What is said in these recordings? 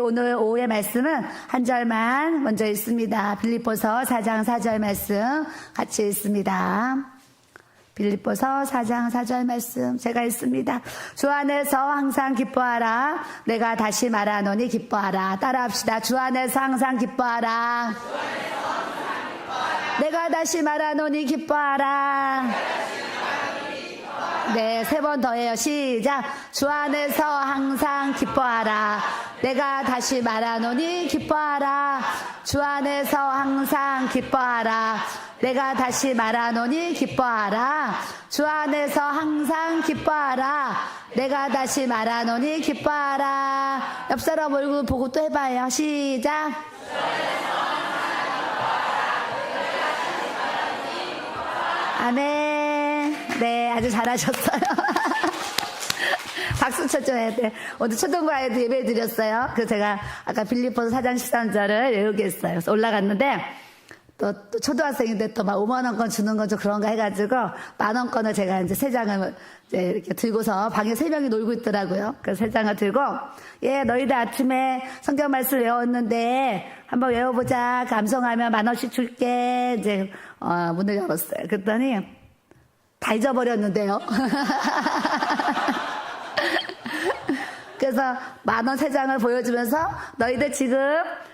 오늘 오후의 말씀은 한 절만 먼저 읽습니다. 빌립보서 4장 4절 말씀 같이 읽습니다. 빌립보서 4장 4절 말씀 제가 읽습니다. 주 안에서 항상 기뻐하라. 내가 다시 말하노니 기뻐하라. 따라합시다. 주 안에서 항상 기뻐하라. 내가 다시 말하노니 기뻐하라. 네, 3번 더 해요. 시작. 주 안에서 항상 기뻐하라. 내가 다시 말하노니 기뻐하라. 주 안에서 항상 기뻐하라. 내가 다시 말하노니 기뻐하라. 주 안에서 항상 기뻐하라. 내가 다시 말하노니 기뻐하라. 옆 사람 얼굴 보고 또 해봐요. 시작. 아멘. 네, 아주 잘하셨어요. 박수 쳐줘야 돼. 오늘 초등과에도 예배 드렸어요. 그래서 제가 아까 빌립보서 4장 13절을 외우게 했어요. 그래서 올라갔는데 또 초등학생인데 또 막 5만원권 주는 건 좀 그런가 해가지고 10,000원권을 제가 이제 3장을 이제 이렇게 들고서 방에 3명이 놀고 있더라고요. 그래서 3장을 들고, 예, 너희들 아침에 성경 말씀 외웠는데 한번 외워보자. 감성하면 10,000원씩 줄게. 이제, 문을 열었어요. 그랬더니 다 잊어버렸는데요. 그래서 10,000원 3장을 보여주면서 너희들 지금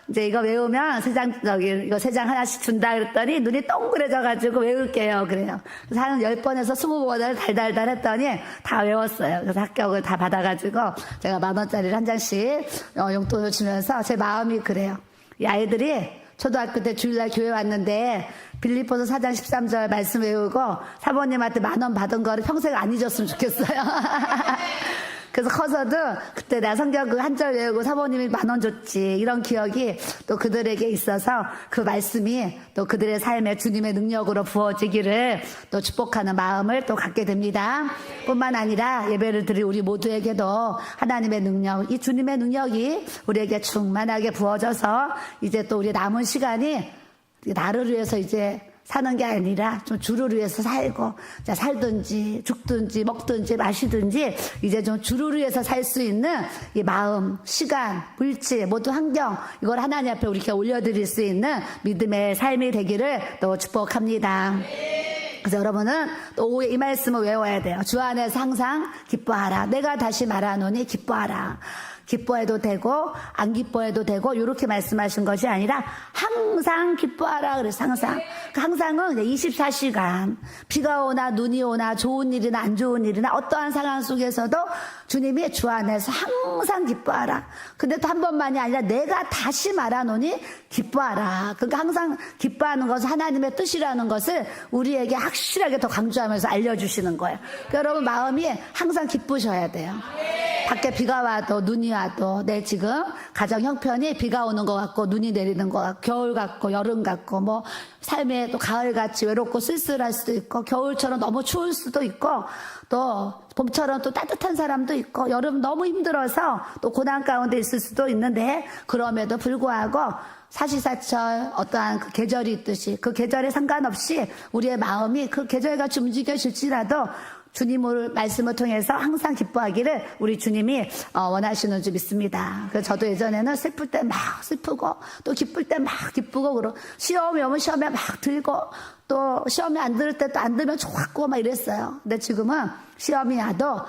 이제 이거 외우면 3장, 이거 3장 하나씩 준다 그랬더니 눈이 동그래져가지고 외울게요. 그래요. 그래서 한 10번에서 20번을 달달달 했더니 다 외웠어요. 그래서 합격을 다 받아가지고 제가 10,000원짜리를 한 장씩 용돈을 주면서 제 마음이 그래요. 이 아이들이 초등학교 때 주일날 교회 왔는데 빌립보서 4장 13절 말씀 외우고 사모님한테 10,000원 받은 거를 평생 안 잊었으면 좋겠어요. 그래서 커서도 그때 내가 성경 그 한 절 외우고 사모님이 10,000원 줬지. 이런 기억이 또 그들에게 있어서 그 말씀이 또 그들의 삶에 주님의 능력으로 부어지기를 또 축복하는 마음을 또 갖게 됩니다. 뿐만 아니라 예배를 드릴 우리 모두에게도 하나님의 능력, 이 주님의 능력이 우리에게 충만하게 부어져서 이제 또 우리 남은 시간이 나를 위해서 이제 사는 게 아니라 좀 주를 위해서 살고, 자, 살든지 죽든지 먹든지 마시든지 이제 좀 주를 위해서 살 수 있는 이 마음, 시간, 물질, 모든 환경, 이걸 하나님 앞에 우리가 올려드릴 수 있는 믿음의 삶이 되기를 또 축복합니다. 그래서 여러분은 또 오후에 이 말씀을 외워야 돼요. 주 안에서 항상 기뻐하라. 내가 다시 말하노니 기뻐하라. 기뻐해도 되고 안 기뻐해도 되고 이렇게 말씀하신 것이 아니라 항상 기뻐하라. 그래서 항상, 그 항상은 24시간 비가 오나 눈이 오나 좋은 일이나 안 좋은 일이나 어떠한 상황 속에서도 주님이 주 안에서 항상 기뻐하라. 근데 또 한 번만이 아니라 내가 다시 말하노니 기뻐하라. 그러니까 항상 기뻐하는 것은 하나님의 뜻이라는 것을 우리에게 확실하게 더 강조하면서 알려주시는 거예요. 그러니까 여러분 마음이 항상 기쁘셔야 돼요. 밖에 비가 와도 눈이 와도 내 지금 가정 형편이 비가 오는 것 같고 눈이 내리는 것 같고 겨울 같고 여름 같고 뭐 삶에 또 가을같이 외롭고 쓸쓸할 수도 있고 겨울처럼 너무 추울 수도 있고 또 봄처럼 또 따뜻한 사람도 있고 여름 너무 힘들어서 또 고난 가운데 있을 수도 있는데 그럼에도 불구하고 사시사철 어떠한 그 계절이 있듯이 그 계절에 상관없이 우리의 마음이 그 계절에 같이 움직여질지라도 주님을 말씀을 통해서 항상 기뻐하기를 우리 주님이 원하시는 줄 믿습니다. 그래서 저도 예전에는 슬플 때 막 슬프고 또 기쁠 때 막 기쁘고 그러고 시험이 오면 시험에 막 들고 또 시험이 안 들을 때 또 안 들면 좋았고 막 이랬어요. 근데 지금은 시험이 와도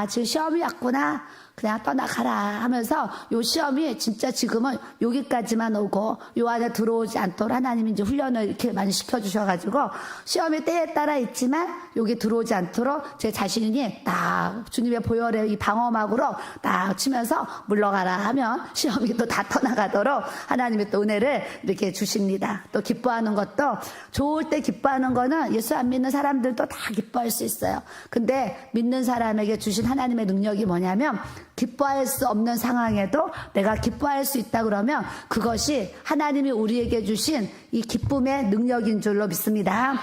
지금 시험이 왔구나. 그냥 떠나가라 하면서 요 시험이 진짜 지금은 여기까지만 오고 요 안에 들어오지 않도록 하나님이 이제 훈련을 이렇게 많이 시켜주셔가지고 시험이 때에 따라 있지만 여기 들어오지 않도록 제 자신이 딱 주님의 보혈의 이 방어막으로 딱 치면서 물러가라 하면 시험이 또 다 떠나가도록 하나님의 또 은혜를 이렇게 주십니다. 또 기뻐하는 것도 좋을 때 기뻐하는 거는 예수 안 믿는 사람들도 다 기뻐할 수 있어요. 근데 믿는 사람에게 주신 하나님의 능력이 뭐냐면 기뻐할 수 없는 상황에도 내가 기뻐할 수 있다 그러면 그것이 하나님이 우리에게 주신 이 기쁨의 능력인 줄로 믿습니다.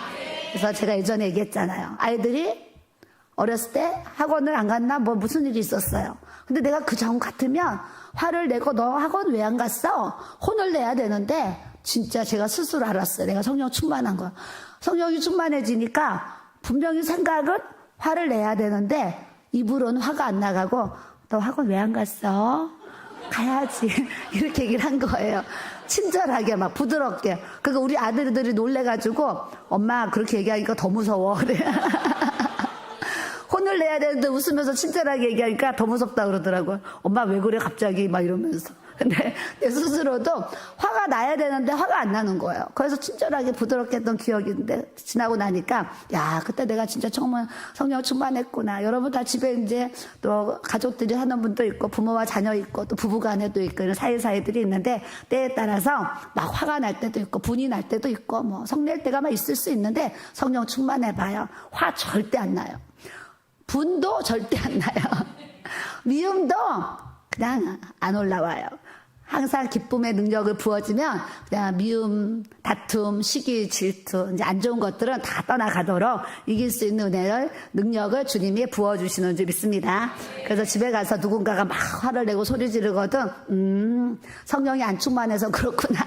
그래서 제가 예전에 얘기했잖아요. 아이들이 어렸을 때 학원을 안 갔나 뭐 무슨 일이 있었어요. 근데 내가 그 전 같으면 화를 내고 너 학원 왜 안 갔어? 혼을 내야 되는데 진짜 제가 스스로 알았어요. 내가 성령 충만한 거. 성령이 충만해지니까 분명히 생각은 화를 내야 되는데 입으로는 화가 안 나가고 너 학원 왜 안 갔어? 가야지. 이렇게 얘기를 한 거예요. 친절하게 막 부드럽게. 그러니까 우리 아들들이 놀래가지고 엄마 그렇게 얘기하니까 더 무서워. 그래. 혼을 내야 되는데 웃으면서 친절하게 얘기하니까 더 무섭다 그러더라고요. 엄마 왜 그래 갑자기 막 이러면서. 근데 내 스스로도 화가 나야 되는데 화가 안 나는 거예요. 그래서 친절하게 부드럽게 했던 기억이 있는데 지나고 나니까 야 그때 내가 진짜 정말 성령 충만했구나. 여러분 다 집에 이제 또 가족들이 하는 분도 있고 부모와 자녀 있고 또 부부간에도 있고 이런 사이사이들이 있는데 때에 따라서 막 화가 날 때도 있고 분이 날 때도 있고 뭐 성낼 때가 막 있을 수 있는데 성령 충만해봐요. 화 절대 안 나요. 분도 절대 안 나요. 미움도 그냥 안 올라와요. 항상 기쁨의 능력을 부어주면 그냥 미움, 다툼, 시기, 질투 이제 안 좋은 것들은 다 떠나가도록 이길 수 있는 은혜를 능력을 주님이 부어주시는 줄 믿습니다. 그래서 집에 가서 누군가가 막 화를 내고 소리 지르거든 성령이 안 충만해서 그렇구나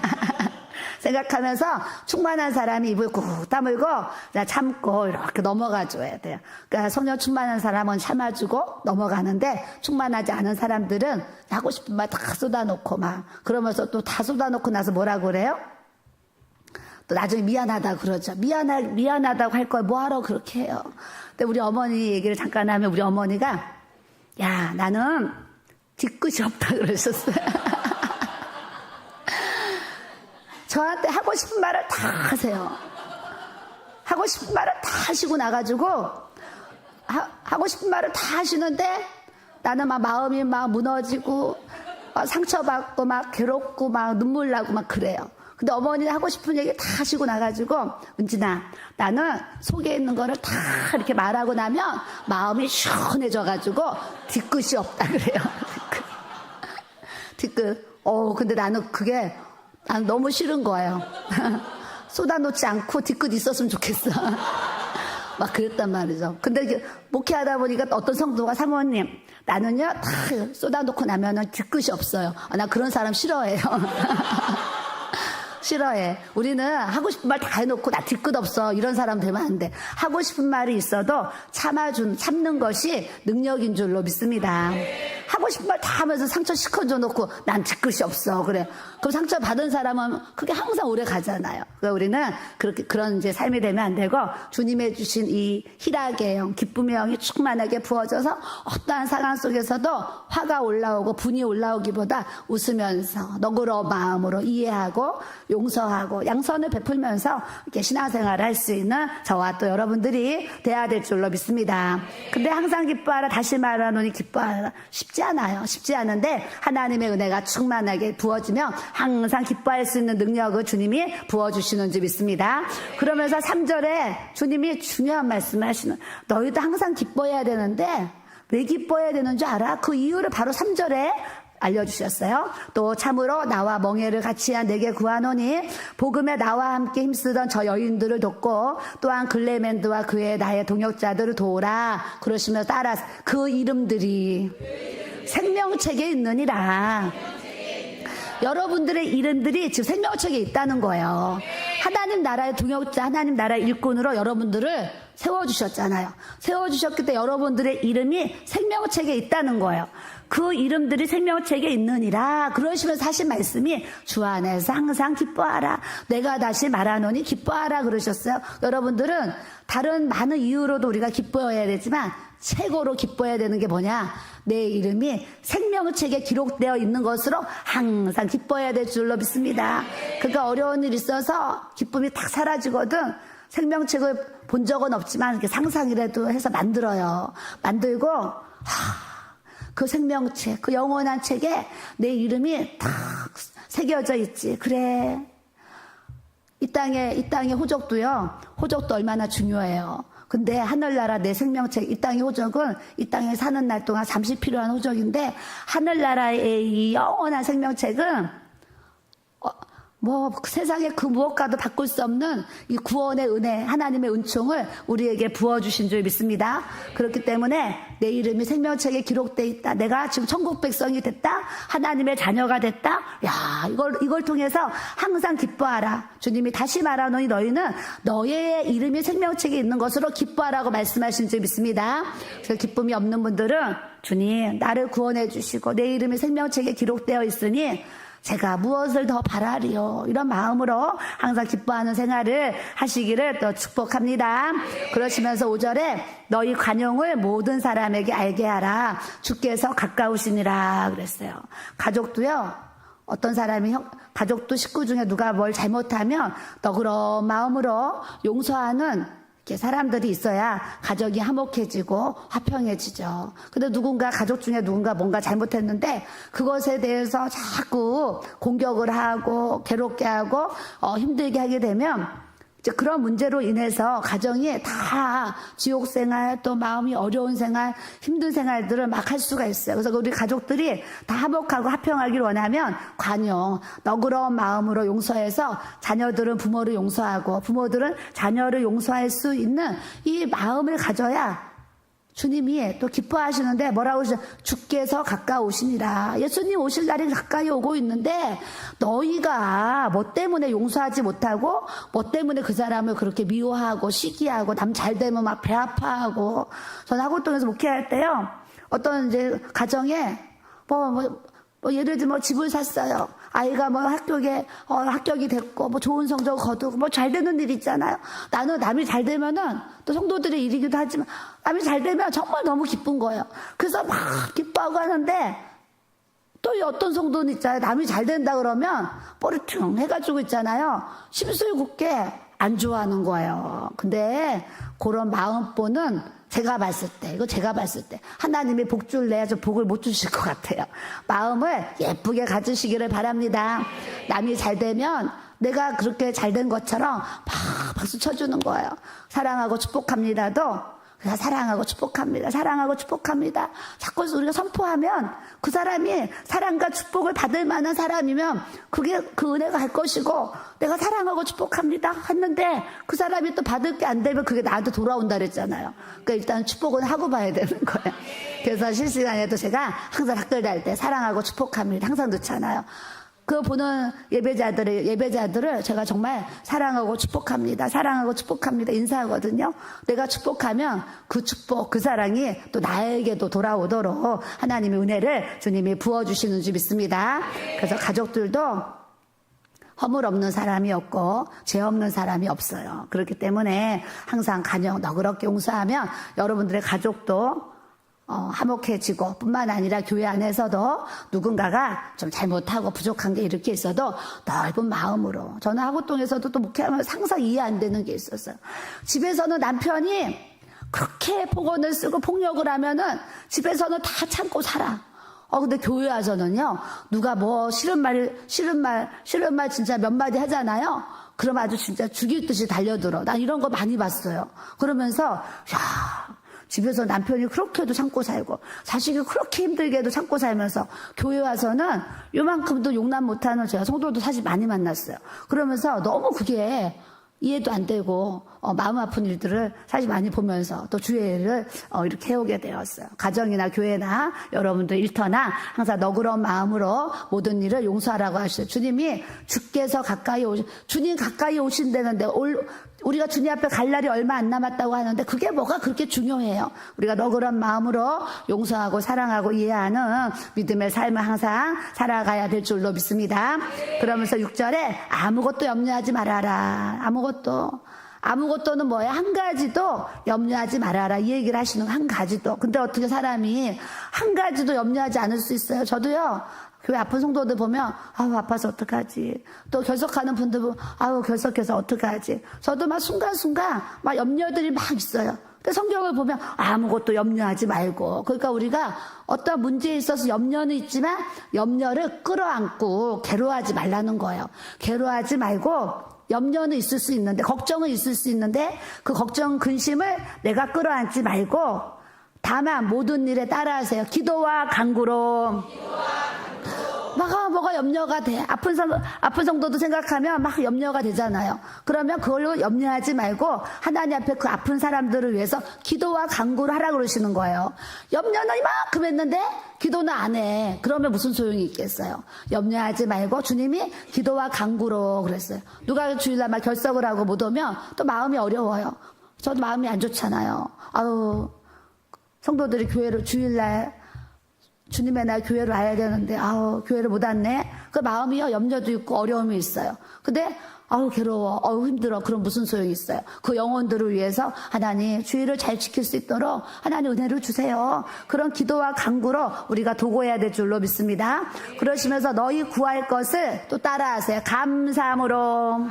생각하면서 충만한 사람이 입을 꾹 다물고 참고 이렇게 넘어가 줘야 돼요. 그러니까 성령 충만한 사람은 참아주고 넘어가는데 충만하지 않은 사람들은 하고 싶은 말 다 쏟아놓고 막 그러면서 또 다 쏟아놓고 나서 뭐라고 그래요? 또 나중에 미안하다 그러죠. 미안하다고 할 걸 뭐하러 그렇게 해요. 근데 우리 어머니 얘기를 잠깐 하면 우리 어머니가 야 나는 뒤끝이 없다 그러셨어요. 저한테 하고 싶은 말을 다 하세요. 하고 싶은 말을 다 하시고 나가지고 하고 싶은 말을 다 하시는데 나는 막 마음이 막 무너지고 막 상처받고 막 괴롭고 막 눈물 나고 막 그래요. 근데 어머니는 하고 싶은 얘기 다 하시고 나가지고 은진아 나는 속에 있는 거를 다 이렇게 말하고 나면 마음이 시원해져가지고 뒤끝이 없다 그래요. 뒤끝. 근데 나는 그게 난 너무 싫은 거예요. 쏟아놓지 않고 뒤끝 있었으면 좋겠어. 막 그랬단 말이죠. 근데 목회하다 보니까 어떤 성도가 사모님 나는요 다 쏟아놓고 나면은 뒤끝이 없어요. 나 그런 사람 싫어해요. 싫어해. 우리는 하고 싶은 말 다 해놓고 나 뒤끝 없어 이런 사람 되면 안 돼. 하고 싶은 말이 있어도 참는 것이 능력인 줄로 믿습니다. 하고 싶은 말 다 하면서 상처 시커져 놓고 난 뒤끝이 없어 그래. 그럼 상처 받은 사람은 그게 항상 오래 가잖아요. 그러니까 우리는 그런 이제 삶이 되면 안 되고 주님의 주신 이 희락의 영, 기쁨의 영이 충만하게 부어져서 어떠한 상황 속에서도 화가 올라오고 분이 올라오기보다 웃으면서 너그러운 마음으로 이해하고 용서하고 양선을 베풀면서 이렇게 신앙생활을 할 수 있는 저와 또 여러분들이 돼야 될 줄로 믿습니다. 근데 항상 기뻐하라 다시 말하노니 기뻐하라 쉽지 않아요. 쉽지 않은데 하나님의 은혜가 충만하게 부어지면 항상 기뻐할 수 있는 능력을 주님이 부어주시는 줄 믿습니다. 그러면서 3절에 주님이 중요한 말씀을 하시는 너희도 항상 기뻐해야 되는데 왜 기뻐해야 되는 줄 알아? 그 이유를 바로 3절에 알려주셨어요. 또 참으로 나와 멍에를 같이 한 내게 구하노니 복음에 나와 함께 힘쓰던 저 여인들을 돕고 또한 글레멘드와 그의 나의 동역자들을 도우라 그러시면서 따라 그 이름들이 생명책에 있느니라. 여러분들의 이름들이 지금 생명책에 있다는 거예요. 하나님 나라의 동역자, 하나님 나라의 일꾼으로 여러분들을 세워주셨잖아요. 세워주셨기 때문에 여러분들의 이름이 생명책에 있다는 거예요. 그 이름들이 생명책에 있느니라 그러시면서 하신 말씀이 주 안에서 항상 기뻐하라. 내가 다시 말하노니 기뻐하라 그러셨어요. 여러분들은 다른 많은 이유로도 우리가 기뻐해야 되지만 최고로 기뻐해야 되는 게 뭐냐? 내 이름이 생명책에 기록되어 있는 것으로 항상 기뻐해야 될 줄로 믿습니다. 그러니까 어려운 일이 있어서 기쁨이 탁 사라지거든. 생명책을 본 적은 없지만 이렇게 상상이라도 해서 만들어요. 만들고 그 생명책, 그 영원한 책에 내 이름이 탁 새겨져 있지. 그래. 이 땅의 호적도요. 호적도 얼마나 중요해요. 근데 하늘나라 내 생명책, 이 땅의 호적은 이 땅에 사는 날 동안 잠시 필요한 호적인데 하늘나라의 이 영원한 생명책은 뭐 세상에 그 무엇과도 바꿀 수 없는 이 구원의 은혜, 하나님의 은총을 우리에게 부어주신 줄 믿습니다. 그렇기 때문에 내 이름이 생명책에 기록돼 있다. 내가 지금 천국 백성이 됐다. 하나님의 자녀가 됐다. 야, 이걸 통해서 항상 기뻐하라. 주님이 다시 말하노니 너희는 너의 이름이 생명책에 있는 것으로 기뻐하라고 말씀하신 줄 믿습니다. 그래서 기쁨이 없는 분들은 주님 나를 구원해 주시고 내 이름이 생명책에 기록되어 있으니 제가 무엇을 더 바라리요, 이런 마음으로 항상 기뻐하는 생활을 하시기를 또 축복합니다. 그러시면서 5절에 너희 관용을 모든 사람에게 알게 하라. 주께서 가까우시니라 그랬어요. 가족도요, 어떤 사람이 가족도 식구 중에 누가 뭘 잘못하면 너그러운 마음으로 용서하는 사람들이 있어야 가족이 화목해지고 화평해지죠. 근데 가족 중에 누군가 뭔가 잘못했는데 그것에 대해서 자꾸 공격을 하고 괴롭게 하고 힘들게 하게 되면 이제 그런 문제로 인해서 가정이 다 지옥 생활, 또 마음이 어려운 생활, 힘든 생활들을 막 할 수가 있어요. 그래서 우리 가족들이 다 화목하고 화평하길 원하면 관용, 너그러운 마음으로 용서해서 자녀들은 부모를 용서하고 부모들은 자녀를 용서할 수 있는 이 마음을 가져야 주님이 또 기뻐하시는데 뭐라고 하시죠? 주께서 가까우시니라. 예수님 오실 날이 가까이 오고 있는데 너희가 뭐 때문에 용서하지 못하고 뭐 때문에 그 사람을 그렇게 미워하고 시기하고 남 잘 되면 막 배 아파하고. 저는 하골동에서 목회할 때요, 어떤 이제 가정에 예를 들면 집을 샀어요. 아이가 뭐 합격이 됐고 뭐 좋은 성적 거두고 뭐 잘 되는 일 있잖아요. 나는 남이 잘 되면은 또 성도들의 일이기도 하지만 남이 잘 되면 정말 너무 기쁜 거예요. 그래서 막 기뻐하고 하는데 또 어떤 성도는 있잖아요. 남이 잘 된다 그러면 뽀르퉁 해가지고 있잖아요. 심술궂게 안 좋아하는 거예요. 근데 그런 마음보는 제가 봤을 때 하나님이 복 줄래야 저 복을 못 주실 것 같아요. 마음을 예쁘게 가지시기를 바랍니다. 남이 잘 되면 내가 그렇게 잘 된 것처럼 막 박수 쳐주는 거예요. 사랑하고 축복합니다도 그냥 사랑하고 축복합니다. 사랑하고 축복합니다. 자꾸 우리가 선포하면 그 사람이 사랑과 축복을 받을 만한 사람이면 그게 그 은혜가 갈 것이고, 내가 사랑하고 축복합니다 했는데 그 사람이 또 받을 게 안 되면 그게 나한테 돌아온다 그랬잖아요. 그러니까 일단 축복은 하고 봐야 되는 거예요. 그래서 실시간에도 제가 항상 댓글 달 때 사랑하고 축복합니다 항상 넣잖아요. 그 보는 예배자들을 제가 정말 사랑하고 축복합니다. 사랑하고 축복합니다. 인사하거든요. 내가 축복하면 그 축복, 그 사랑이 또 나에게도 돌아오도록 하나님의 은혜를 주님이 부어주시는 줄 믿습니다. 그래서 가족들도 허물 없는 사람이 없고 죄 없는 사람이 없어요. 그렇기 때문에 항상 간영 너그럽게 용서하면 여러분들의 가족도 화목해지고, 뿐만 아니라 교회 안에서도 누군가가 좀 잘못하고 부족한 게 이렇게 있어도 넓은 마음으로. 저는 하고동에서도 또 목회하면서 항상 이해 안 되는 게 있었어요. 집에서는 남편이 그렇게 폭언을 쓰고 폭력을 하면은 집에서는 다 참고 살아. 근데 교회 와서는요, 누가 뭐 싫은 말 진짜 몇 마디 하잖아요. 그럼 아주 진짜 죽일 듯이 달려들어. 난 이런 거 많이 봤어요. 그러면서 집에서 남편이 그렇게도 참고 살고 자식이 그렇게 힘들게도 참고 살면서 교회 와서는 요만큼도 용납 못하는 제가 성도도 사실 많이 만났어요. 그러면서 너무 그게 이해도 안 되고 마음 아픈 일들을 사실 많이 보면서 또 주의를 이렇게 해오게 되었어요. 가정이나 교회나 여러분들 일터나 항상 너그러운 마음으로 모든 일을 용서하라고 하시죠. 주님이 주께서 주님 가까이 오신다는데 우리가 주님 앞에 갈 날이 얼마 안 남았다고 하는데 그게 뭐가 그렇게 중요해요. 우리가 너그러운 마음으로 용서하고 사랑하고 이해하는 믿음의 삶을 항상 살아가야 될 줄로 믿습니다. 그러면서 6절에 아무것도 염려하지 말아라. 아무것도는 뭐예요? 한 가지도 염려하지 말아라. 이 얘기를 하시는 한 가지도. 근데 어떻게 사람이 한 가지도 염려하지 않을 수 있어요? 저도요, 교회 아픈 성도들 보면 아파서 어떡하지. 또 결석하는 분들 보면 결석해서 어떡하지. 저도 막 순간순간 막 염려들이 막 있어요. 근데 성경을 보면 아무것도 염려하지 말고, 그러니까 우리가 어떤 문제에 있어서 염려는 있지만 염려를 끌어안고 괴로워하지 말라는 거예요. 괴로워하지 말고, 염려는 있을 수 있는데, 걱정은 있을 수 있는데 그 걱정 근심을 내가 끌어안지 말고 다만 모든 일에 따라하세요. 기도와 간구로 막 뭐가 염려가 돼. 아픈 성도도 생각하면 막 염려가 되잖아요. 그러면 그걸로 염려하지 말고 하나님 앞에 그 아픈 사람들을 위해서 기도와 간구를 하라 그러시는 거예요. 염려는 이만큼 했는데 기도는 안 해. 그러면 무슨 소용이 있겠어요. 염려하지 말고 주님이 기도와 간구로 그랬어요. 누가 주일날 막 결석을 하고 못 오면 또 마음이 어려워요. 저도 마음이 안 좋잖아요. 아우, 성도들이 교회로 주일날 주님의 날 교회를 와야 되는데 아우 교회를 못 왔네. 그 마음이요 염려도 있고 어려움이 있어요. 근데 아우 괴로워, 아우 힘들어. 그럼 무슨 소용이 있어요. 그 영혼들을 위해서 하나님 주의를 잘 지킬 수 있도록 하나님 은혜를 주세요. 그런 기도와 간구로 우리가 도구해야 될 줄로 믿습니다. 그러시면서 너희 구할 것을 또 따라하세요. 감사함으로.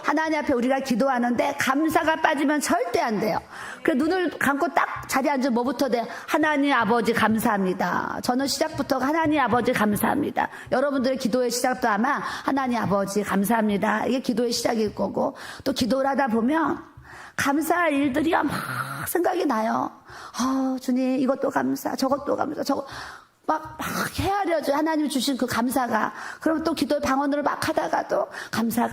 하나님 앞에 우리가 기도하는데 감사가 빠지면 절대 안 돼요. 그래서 눈을 감고 딱 자리에 앉으면 뭐부터 돼요? 하나님 아버지 감사합니다. 저는 시작부터 하나님 아버지 감사합니다. 여러분들의 기도의 시작도 아마 하나님 아버지 감사합니다. 이게 기도의 시작일 거고, 또 기도를 하다 보면 감사할 일들이 막 생각이 나요. 주님 이것도 감사, 저것도 감사, 저거 막 헤아려져. 하나님 주신 그 감사가. 그럼 또 기도의 방언으로 막 하다가도 감사.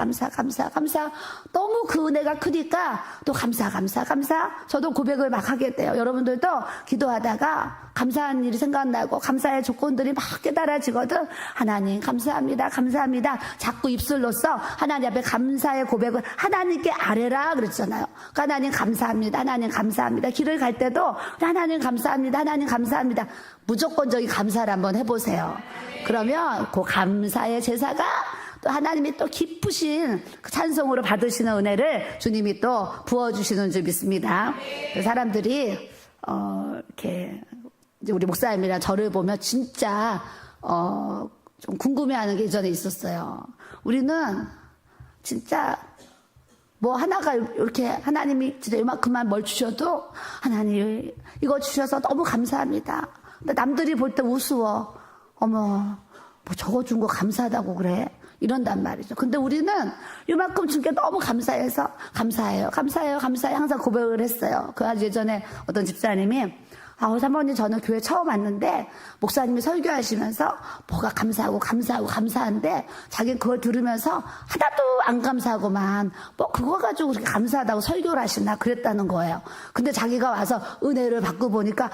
너무 그 은혜가 크니까 또 감사. 저도 고백을 막 하게 돼요. 여러분들도 기도하다가 감사한 일이 생각나고 감사의 조건들이 막 깨달아지거든. 하나님 감사합니다. 자꾸 입술로써 하나님 앞에 감사의 고백을 하나님께 아뢰라 그랬잖아요. 그러니까 하나님 감사합니다. 길을 갈 때도 하나님 감사합니다. 무조건적인 감사를 한번 해보세요. 그러면 그 감사의 제사가 또 하나님이 또 기쁘신 그 찬송으로 받으시는 은혜를 주님이 또 부어주시는 줄 믿습니다. 사람들이 이렇게 이제 우리 목사님이랑 저를 보면 진짜 좀 궁금해하는 게 이전에 있었어요. 우리는 진짜 뭐 하나가 이렇게 하나님이 진짜 이만큼만 뭘 주셔도 하나님 이거 주셔서 너무 감사합니다. 근데 남들이 볼 때 우스워. 어머, 뭐 저거 준 거 감사하다고 그래. 이런단 말이죠. 근데 우리는 이만큼 준 게 너무 감사해서 감사해요. 항상 고백을 했어요. 그 아주 예전에 어떤 집사님이 사모님 저는 교회 처음 왔는데 목사님이 설교하시면서 뭐가 감사한데 자기는 그걸 들으면서 하나도 안 감사하고만 뭐 그거 가지고 그렇게 감사하다고 설교를 하시나 그랬다는 거예요. 근데 자기가 와서 은혜를 받고 보니까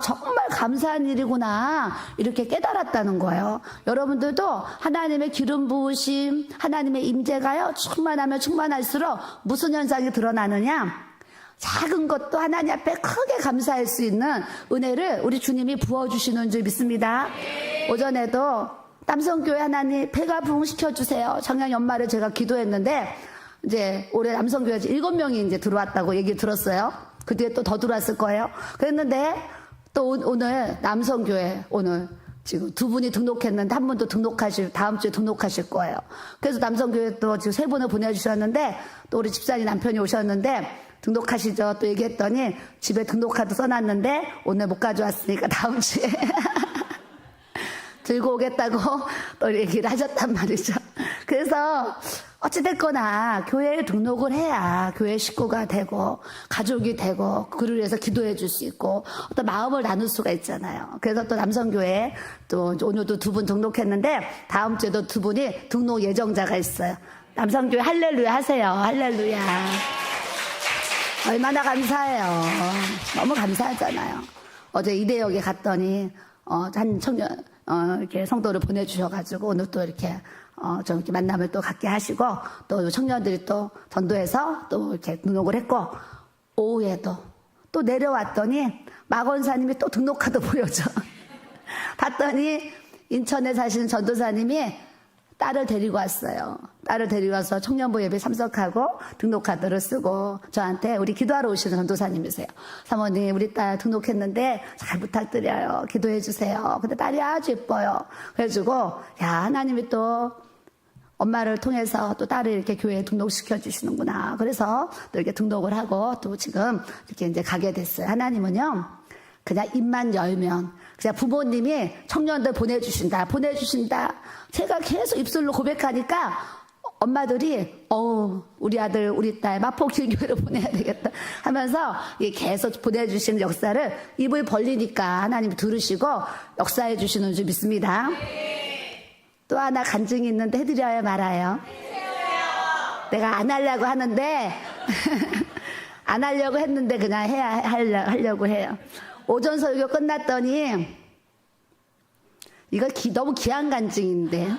정말 감사한 일이구나 이렇게 깨달았다는 거예요. 여러분들도 하나님의 기름 부으심, 하나님의 임재가요 충만하면 충만할수록 무슨 현상이 드러나느냐? 작은 것도 하나님 앞에 크게 감사할 수 있는 은혜를 우리 주님이 부어주시는 줄 믿습니다. 오전에도 남성교회 하나님 배가 부흥시켜주세요. 작년 연말에 제가 기도했는데 이제 올해 남성교회 7명이 이제 들어왔다고 얘기 들었어요. 그 뒤에 또 더 들어왔을 거예요. 그랬는데 또 오늘 남성교회 오늘 지금 2분이 등록했는데 한 분도 다음 주에 등록하실 거예요. 그래서 남성교회 또 지금 3분을 보내주셨는데 또 우리 집사님 남편이 오셨는데 등록하시죠? 또 얘기했더니 집에 등록카드 써놨는데 오늘 못 가져왔으니까 다음 주에 들고 오겠다고 또 얘기를 하셨단 말이죠. 그래서 어찌됐거나 교회에 등록을 해야 교회 식구가 되고 가족이 되고 그를 위해서 기도해 줄 수 있고 어떤 마음을 나눌 수가 있잖아요. 그래서 또 남성교회 또 오늘도 2분 등록했는데 다음 주에도 2분이 등록 예정자가 있어요. 남성교회 할렐루야 하세요. 할렐루야. 얼마나 감사해요. 너무 감사하잖아요. 어제 이대역에 갔더니 한 청년 이렇게 성도를 보내주셔가지고 오늘 또 이렇게 좀 이렇게 만남을 또 갖게 하시고 또 청년들이 또 전도해서 또 이렇게 등록을 했고 오후에도 또 내려왔더니 막원사님이 또 등록카드 보여줘. 봤더니 인천에 사시는 전도사님이 딸을 데리고 왔어요. 딸을 데리고 와서 청년부 예배 참석하고 등록카드를 쓰고 저한테 우리 기도하러 오시는 전도사님이세요. 사모님 우리 딸 등록했는데 잘 부탁드려요. 기도해 주세요. 근데 딸이 아주 예뻐요. 그래가지고 하나님이 또 엄마를 통해서 또 딸을 이렇게 교회에 등록시켜 주시는구나. 그래서 또 이렇게 등록을 하고 또 지금 이렇게 이제 가게 됐어요. 하나님은요 그냥 입만 열면 그냥 부모님이 청년들 보내주신다. 제가 계속 입술로 고백하니까 엄마들이 우리 아들 우리 딸 마포길교회로 보내야 되겠다 하면서 계속 보내주시는 역사를 입을 벌리니까 하나님이 들으시고 역사해 주시는 줄 믿습니다. 또 하나 간증이 있는데 해드려야 말아요. 내가 안 하려고 하는데 안 하려고 했는데 그냥 하려고 해요. 오전 설교 끝났더니 이거 너무 귀한 간증인데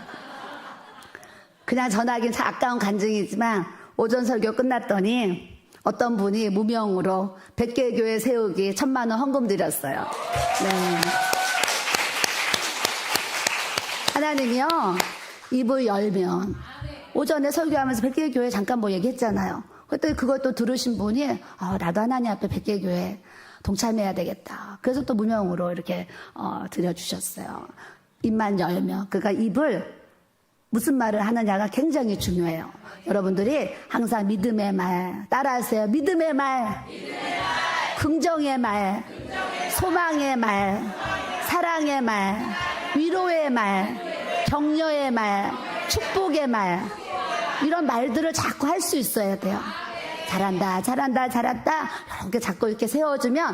그냥 전하기는 아까운 간증이지만 오전 설교 끝났더니 어떤 분이 무명으로 100개 교회 세우기 1,000만 원 헌금 드렸어요. 네. 하나님이요 입을 열면 오전에 설교하면서 100개 교회 잠깐 뭐 얘기했잖아요. 그때 그것도 들으신 분이 나도 하나님 앞에 100개 교회 동참해야 되겠다. 그래서 또 무명으로 이렇게 드려주셨어요. 입만 열면 그러니까 입을 무슨 말을 하느냐가 굉장히 중요해요. 여러분들이 항상 믿음의 말 따라하세요. 믿음의 말, 긍정의 말, 소망의 말, 사랑의 말, 위로의 말, 격려의 말, 축복의 말 이런 말들을 자꾸 할 수 있어야 돼요. 잘한다 잘한다 잘한다 이렇게 자꾸 이렇게 세워주면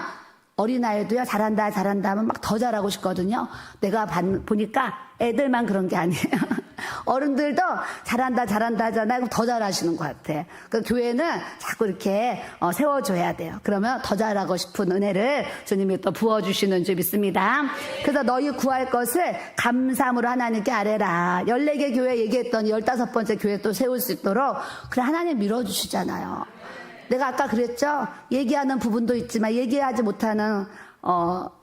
어린아이도요 잘한다 잘한다 하면 막 더 잘하고 싶거든요. 내가 보니까 애들만 그런 게 아니에요. 어른들도 잘한다 잘한다 하잖아요. 더 잘하시는 것 같아. 그 교회는 자꾸 이렇게 세워줘야 돼요. 그러면 더 잘하고 싶은 은혜를 주님이 또 부어주시는 줄 믿습니다. 그래서 너희 구할 것을 감사함으로 하나님께 아뢰라. 14개 교회 얘기했더니 15번째 교회 또 세울 수 있도록 그래 하나님 밀어주시잖아요. 내가 아까 그랬죠. 얘기하는 부분도 있지만 얘기하지 못하는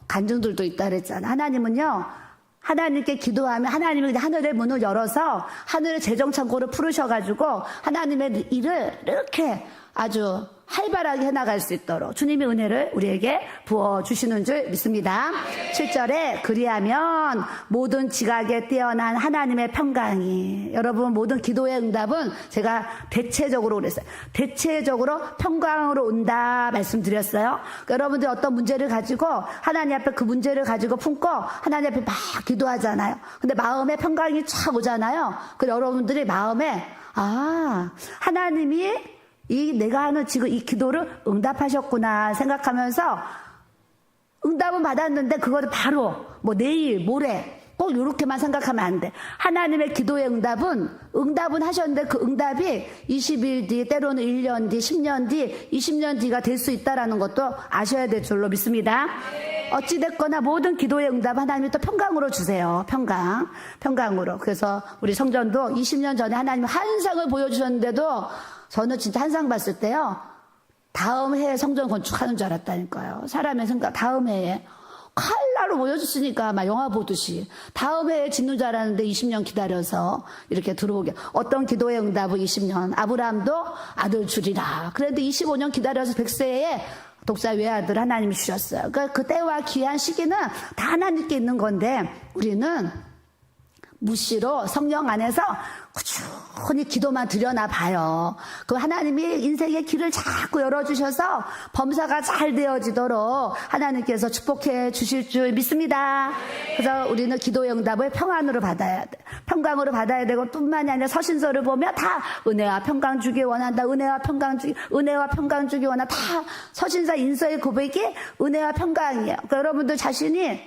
간증들도 있다 그랬잖아. 하나님은요. 하나님께 기도하면 하나님이 하늘의 문을 열어서 하늘의 재정창고를 풀으셔가지고 하나님의 일을 이렇게 아주 활발하게 해나갈 수 있도록 주님의 은혜를 우리에게 부어주시는 줄 믿습니다. 7절에 그리하면 모든 지각에 뛰어난 하나님의 평강이 여러분 모든 기도의 응답은 제가 대체적으로 그랬어요. 대체적으로 평강으로 온다 말씀드렸어요. 그러니까 여러분들이 어떤 문제를 가지고 하나님 앞에 그 문제를 가지고 품고 하나님 앞에 막 기도하잖아요. 근데 마음에 평강이 쫙 오잖아요. 그 여러분들이 마음에 하나님이 내가 하는 지금 이 기도를 응답하셨구나 생각하면서 응답은 받았는데 그거를 바로 내일 모레 꼭 이렇게만 생각하면 안 돼. 하나님의 기도의 응답은 하셨는데 그 응답이 20일 뒤 때로는 1년 뒤 10년 뒤 20년 뒤가 될 수 있다는 것도 아셔야 될 줄로 믿습니다. 어찌됐거나 모든 기도의 응답 하나님이 또 평강으로 주세요. 평강으로. 그래서 우리 성전도 20년 전에 하나님 환상을 보여주셨는데도 저는 진짜 환상 봤을 때요. 다음 해에 성전 건축하는 줄 알았다니까요. 사람의 생각 다음 해에. 칼날로 보여줬으니까 막 영화 보듯이. 다음 해에 짓는 줄 알았는데 20년 기다려서 이렇게 들어오게. 어떤 기도의 응답은 20년. 아브라함도 아들 주리라. 그런데 25년 기다려서 100세에 독사 외아들 하나님이 주셨어요. 그러니까 그 때와 귀한 시기는 다 하나님께 있는 건데 우리는 무시로 성령 안에서 꾸준히 기도만 들여나 봐요. 그 하나님이 인생의 길을 자꾸 열어주셔서 범사가 잘 되어지도록 하나님께서 축복해 주실 줄 믿습니다. 그래서 우리는 기도의 응답을 평안으로 받아야 돼. 평강으로 받아야 되고 뿐만이 아니라 서신서를 보면 다 은혜와 평강 주기 원한다. 은혜와 평강 주기 원한다. 다 서신서 인서의 고백이 은혜와 평강이에요. 그러니까 여러분들 자신이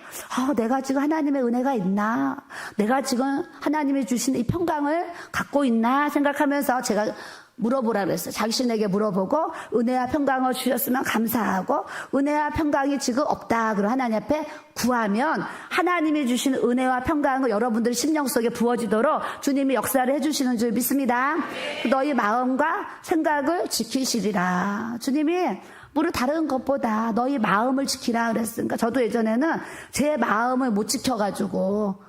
내가 지금 하나님의 은혜가 있나? 내가 지금 하나님이 주신 이 평강을 갖고 있나 생각하면서 제가 물어보라 그랬어요. 자신에게 물어보고 은혜와 평강을 주셨으면 감사하고 은혜와 평강이 지금 없다. 그럼 하나님 앞에 구하면 하나님이 주신 은혜와 평강을 여러분들 심령 속에 부어지도록 주님이 역사를 해주시는 줄 믿습니다. 너희 마음과 생각을 지키시리라. 주님이 우리 다른 것보다 너희 마음을 지키라 그랬으니까 저도 예전에는 제 마음을 못 지켜가지고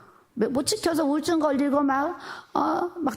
못 지켜서 우울증 걸리고 막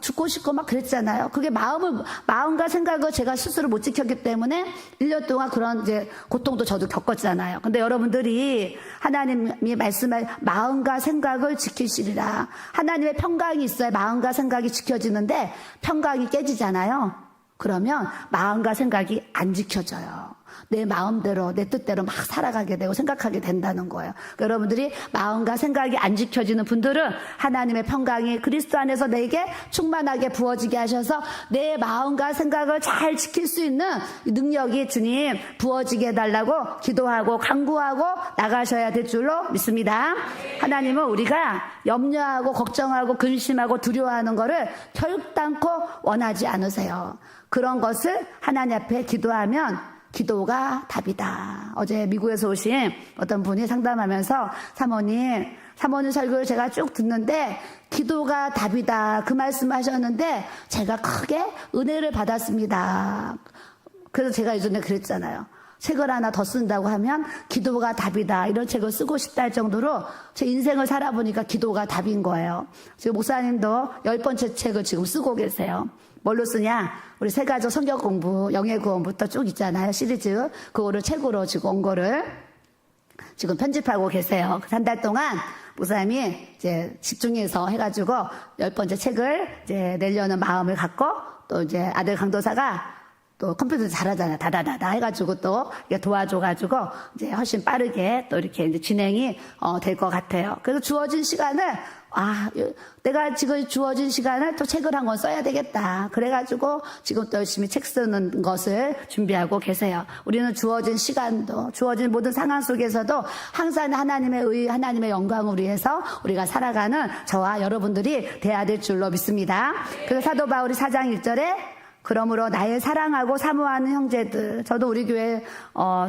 죽고 싶고 막 그랬잖아요. 그게 마음과 생각을 제가 스스로 못 지켰기 때문에 1년 동안 그런 이제 고통도 저도 겪었잖아요. 근데 여러분들이 하나님이 말씀할 마음과 생각을 지키시리라. 하나님의 평강이 있어야 마음과 생각이 지켜지는데 평강이 깨지잖아요. 그러면 마음과 생각이 안 지켜져요. 내 마음대로 내 뜻대로 막 살아가게 되고 생각하게 된다는 거예요. 그러니까 여러분들이 마음과 생각이 안 지켜지는 분들은 하나님의 평강이 그리스도 안에서 내게 충만하게 부어지게 하셔서 내 마음과 생각을 잘 지킬 수 있는 능력이 주님 부어지게 해달라고 기도하고 간구하고 나가셔야 될 줄로 믿습니다. 하나님은 우리가 염려하고 걱정하고 근심하고 두려워하는 거를 결단코 원하지 않으세요. 그런 것을 하나님 앞에 기도하면 기도가 답이다. 어제 미국에서 오신 어떤 분이 상담하면서 사모님 설교를 제가 쭉 듣는데 기도가 답이다 그 말씀하셨는데 제가 크게 은혜를 받았습니다. 그래서 제가 예전에 그랬잖아요. 책을 하나 더 쓴다고 하면 기도가 답이다 이런 책을 쓰고 싶다 할 정도로 제 인생을 살아보니까 기도가 답인 거예요. 지금 목사님도 10번째 책을 지금 쓰고 계세요. 뭘로 쓰냐? 우리 세가족 성경 공부, 영예 구원부터 쭉 있잖아요. 시리즈. 그거를 책으로 지금 온 거를 지금 편집하고 계세요. 한 달 동안 목사님이 이제 집중해서 해가지고 10번째 책을 이제 내려는 마음을 갖고 또 이제 아들 강도사가 또 컴퓨터 잘하잖아요. 다다다다 해가지고 또 도와줘가지고 이제 훨씬 빠르게 또 이렇게 이제 진행이 될 것 같아요. 그래서 주어진 시간을 내가 지금 주어진 시간을 또 책을 한 권 써야 되겠다. 그래가지고 지금 또 열심히 책 쓰는 것을 준비하고 계세요. 우리는 주어진 시간도 주어진 모든 상황 속에서도 항상 하나님의 의, 하나님의 영광을 위해서 우리가 살아가는 저와 여러분들이 돼야 될 줄로 믿습니다. 그래서 사도 바울이 4장 1절에 그러므로 나의 사랑하고 사모하는 형제들, 저도 우리 교회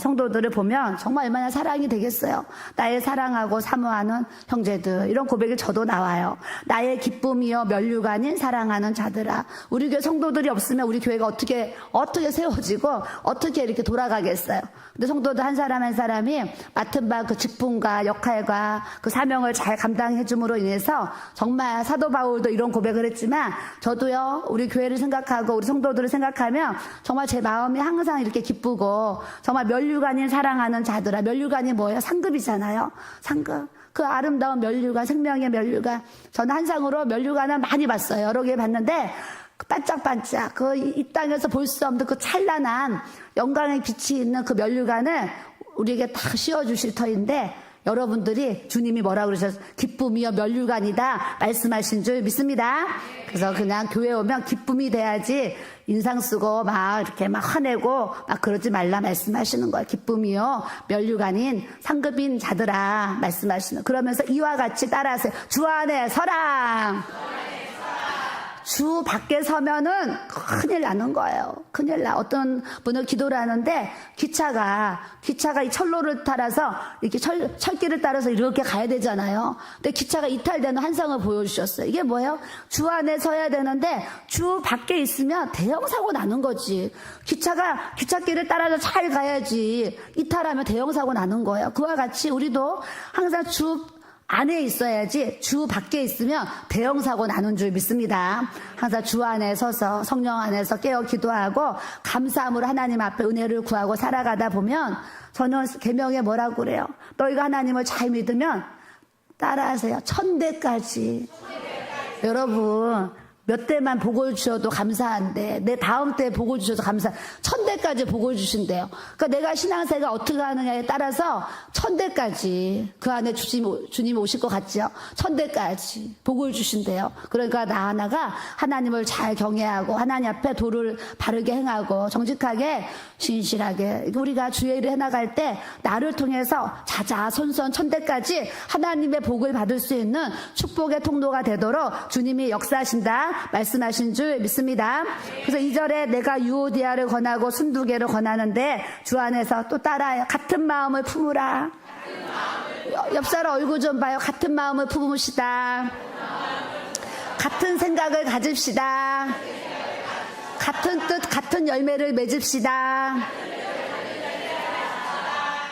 성도들을 보면 정말 얼마나 사랑이 되겠어요. 나의 사랑하고 사모하는 형제들, 이런 고백이 저도 나와요. 나의 기쁨이요 면류관인 사랑하는 자들아. 우리 교회 성도들이 없으면 우리 교회가 어떻게 세워지고 어떻게 이렇게 돌아가겠어요. 근데 성도들 한 사람 한 사람이 맡은 바 그 직분과 역할과 그 사명을 잘 감당해 줌으로 인해서 정말 사도 바울도 이런 고백을 했지만 저도요, 우리 교회를 생각하고 우리 성도들을 생각하면 정말 제 마음이 항상 이렇게 기쁘고 정말 면류관인 사랑하는 자들아. 면류관이 뭐예요? 상급이잖아요. 상급. 그 아름다운 면류관, 생명의 면류관. 저는 한상으로 면류관을 많이 봤어요. 여러 개 봤는데 반짝반짝 이 땅에서 볼 수 없는 그 찬란한 영광의 빛이 있는 그 면류관을 우리에게 다 씌워주실 터인데 여러분들이 주님이 뭐라고 그러셨어요? 기쁨이여 면류관이다 말씀하신 줄 믿습니다. 그래서 그냥 교회 오면 기쁨이 돼야지 인상 쓰고 막 이렇게 막 화내고 막 그러지 말라 말씀하시는 거예요. 기쁨이요 면류관인 상급인 자들아 말씀하시는. 그러면서 이와 같이 따라하세요. 주 안에 서라. 주 밖에 서면은 큰일 나는 거예요. 큰일 나. 어떤 분은 기도를 하는데 기차가 이 철로를 따라서 이렇게 철길을 따라서 이렇게 가야 되잖아요. 근데 기차가 이탈되는 환상을 보여주셨어요. 이게 뭐예요? 주 안에 서야 되는데 주 밖에 있으면 대형 사고 나는 거지. 기차가 기찻길을 따라서 잘 가야지. 이탈하면 대형 사고 나는 거예요. 그와 같이 우리도 항상 주 안에 있어야지 주 밖에 있으면 대형 사고 나는 줄 믿습니다. 항상 주 안에 서서 성령 안에서 깨어 기도하고 감사함으로 하나님 앞에 은혜를 구하고 살아가다 보면 저는 계명에 뭐라고 그래요? 너희가 하나님을 잘 믿으면 따라하세요. 1000대까지. 여러분 몇 대만 복을 주셔도 감사한데 내 다음 때 복을 주셔도 1000대까지 복을 주신대요. 그러니까 내가 신앙생활 어떻게 하느냐에 따라서 1000대까지 그 안에 주님이 오실 것 같죠? 1000대까지 복을 주신대요. 그러니까 나 하나가 하나님을 잘 경외하고 하나님 앞에 도를 바르게 행하고 정직하게 신실하게 우리가 주의 일을 해나갈 때 나를 통해서 자자손손 1000대까지 하나님의 복을 받을 수 있는 축복의 통로가 되도록 주님이 역사하신다 말씀하신 줄 믿습니다. 그래서 2절에 내가 유오디아를 권하고 순두개를 권하는데 주 안에서 또 따라요. 같은 마음을 품으라. 옆 사람 얼굴 좀 봐요. 같은 마음을 품읍시다. 같은 생각을 가집시다. 같은 뜻, 같은 열매를 맺읍시다.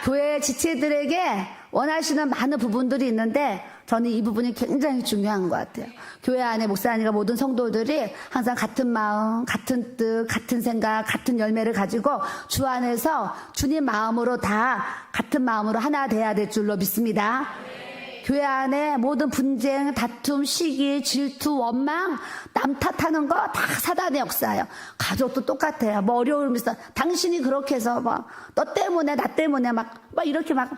교회 지체들에게 원하시는 많은 부분들이 있는데 저는 이 부분이 굉장히 중요한 것 같아요. 교회 안에 목사님과 모든 성도들이 항상 같은 마음, 같은 뜻, 같은 생각, 같은 열매를 가지고 주 안에서 주님 마음으로 다 같은 마음으로 하나 돼야 될 줄로 믿습니다. 교회 안에 모든 분쟁, 다툼, 시기, 질투, 원망, 남 탓하는 거 다 사단의 역사예요. 가족도 똑같아요. 뭐 어려움이 있어. 당신이 그렇게 해서 막 너 때문에 나 때문에 막 이렇게 막